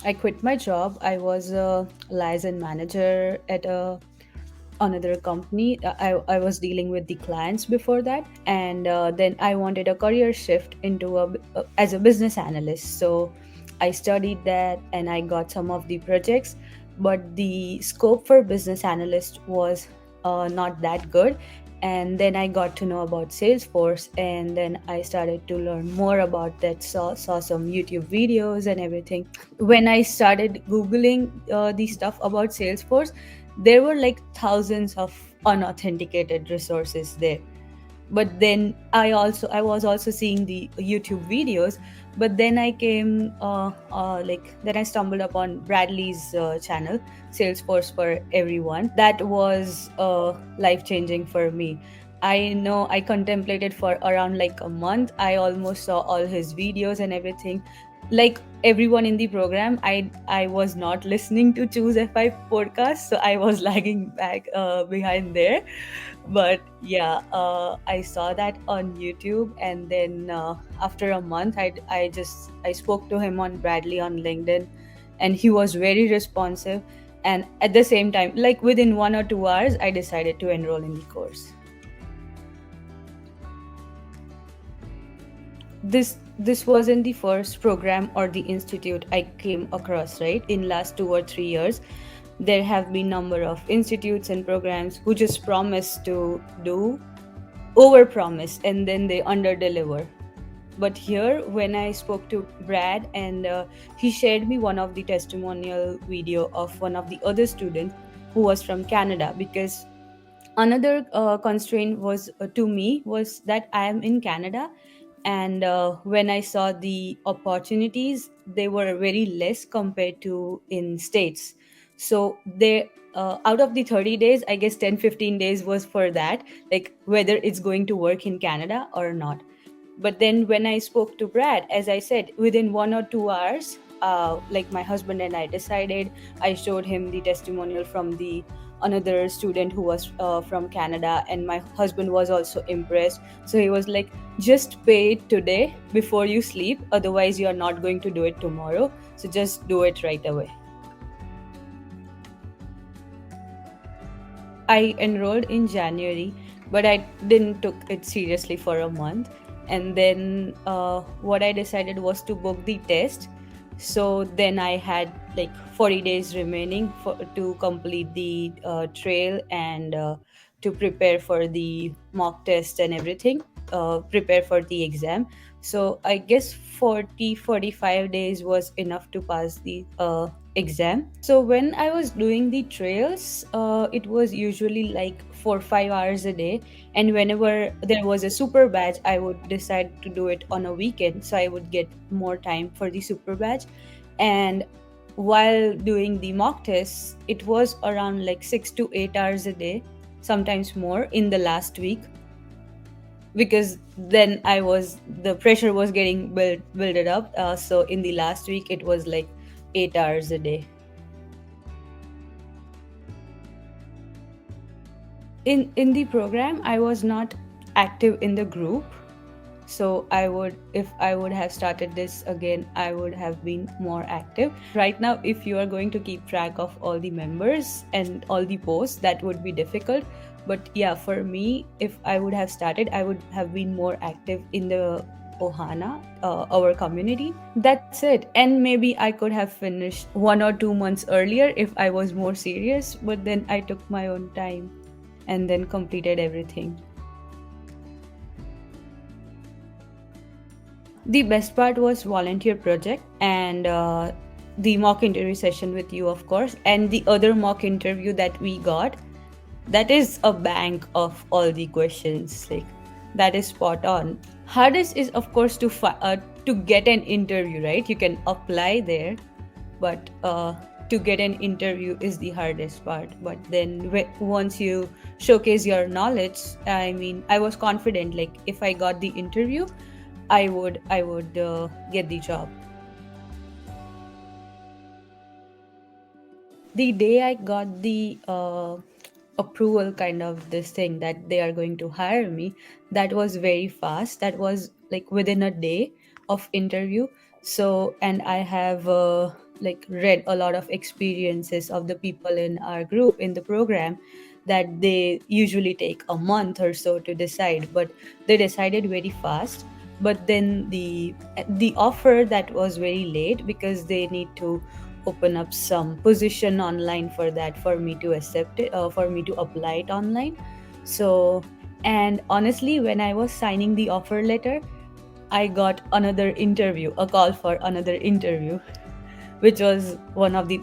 I quit my job. I was a liaison manager at another company. I was dealing with the clients before that, and then I wanted a career shift into as a business analyst. So I studied that and I got some of the projects, but the scope for business analyst was not that good. And then I got to know about Salesforce, and then I started to learn more about that. Saw some YouTube videos and everything. When I started Googling the stuff about Salesforce, there were like thousands of unauthenticated resources there. But then I was also seeing the YouTube videos. But then I came then I stumbled upon Bradley's channel, Salesforce for Everyone. That was life changing for me. I know I contemplated for around like a month. I almost saw all his videos and everything. Like everyone in the program, I was not listening to Choose F5 podcast, so I was lagging back behind there. But yeah, I saw that on YouTube, and then after a month, I spoke to him on Bradley on LinkedIn, and he was very responsive. And at the same time, like within 1 or 2 hours, I decided to enroll in the course. This wasn't the first program or the institute I came across, right? In last 2 or 3 years, there have been number of institutes and programs who just promise to do over promise and then they under deliver. But here, when I spoke to Brad, and he shared me one of the testimonial video of one of the other students who was from Canada. Because another constraint was to me was that I am in Canada, and when I saw the opportunities, they were very less compared to in states. So they out of the 30 days, I guess 10-15 days was for that, like whether it's going to work in Canada or not. But then when I spoke to Brad, as I said, within 1 or 2 hours, like my husband and I decided. I showed him the testimonial from the another student who was from Canada, and my husband was also impressed. So he was like, just pay it today before you sleep, otherwise you are not going to do it tomorrow, so just do it right away. I enrolled in January, but I didn't took it seriously for a month. And then what I decided was to book the test. So then I had like 40 days remaining to complete the trail, and to prepare for the mock test and everything, prepare for the exam. So I guess 40-45 days was enough to pass the exam. So when I was doing the trails, it was usually like 4-5 hours a day. And whenever there was a super badge, I would decide to do it on a weekend, so I would get more time for the super badge. And while doing the mock tests, it was around like 6 to 8 hours a day, sometimes more in the last week. Because then the pressure was getting builded up. So in the last week, it was like 8 hours a day. In the program, I was not active in the group. So if I would have started this again, I would have been more active. Right now, if you are going to keep track of all the members and all the posts, that would be difficult. But yeah, for me, if I would have started, I would have been more active in the Ohana, our community. That's it. And maybe I could have finished 1 or 2 months earlier if I was more serious, but then I took my own time and then completed everything. The best part was volunteer project, and the mock interview session with you, of course, and the other mock interview that we got. That is a bank of all the questions. Like, that is spot on. Hardest is, of course, to get an interview, right? You can apply there, but to get an interview is the hardest part. But then once you showcase your knowledge, I mean, I was confident, like if I got the interview, I would get the job. The day I got the approval, kind of this thing that they are going to hire me, that was very fast. That was like within a day of interview. So, and I have like read a lot of experiences of the people in our group in the program, that they usually take a month or so to decide, but they decided very fast. But then the offer that was very late, because they need to open up some position online for that, for me to accept it, for me to apply it online. So, and honestly, when I was signing the offer letter, I got another interview, a call for another interview, which was one of the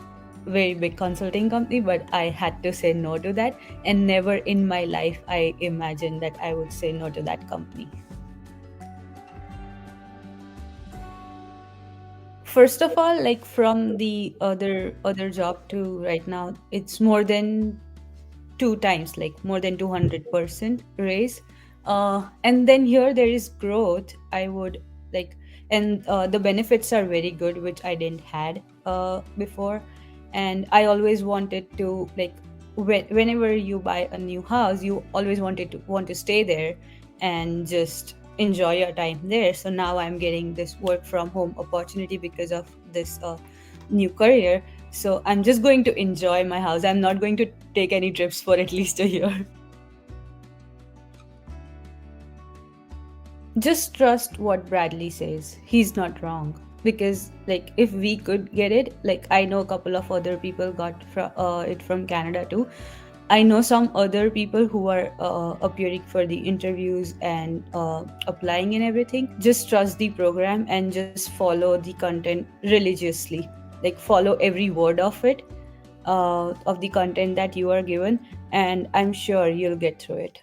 very big consulting company, but I had to say no to that. And never in my life I imagined that I would say no to that company. First of all, like from the other job to right now, it's more than two times, like more than 200% raise. And then here there is growth, I would like. And the benefits are very good, which I didn't had before. And I always wanted to like, whenever you buy a new house, you always want to stay there and just enjoy your time there. So now I'm getting this work from home opportunity because of this new career. So I'm just going to enjoy my house. I'm not going to take any trips for at least a year. Just trust what Bradley says. He's not wrong. Because like if we could get it, like I know a couple of other people got it from Canada too. I know some other people who are appearing for the interviews and applying and everything. Just trust the program and just follow the content religiously. Like follow every word of the content that you are given, and I'm sure you'll get through it.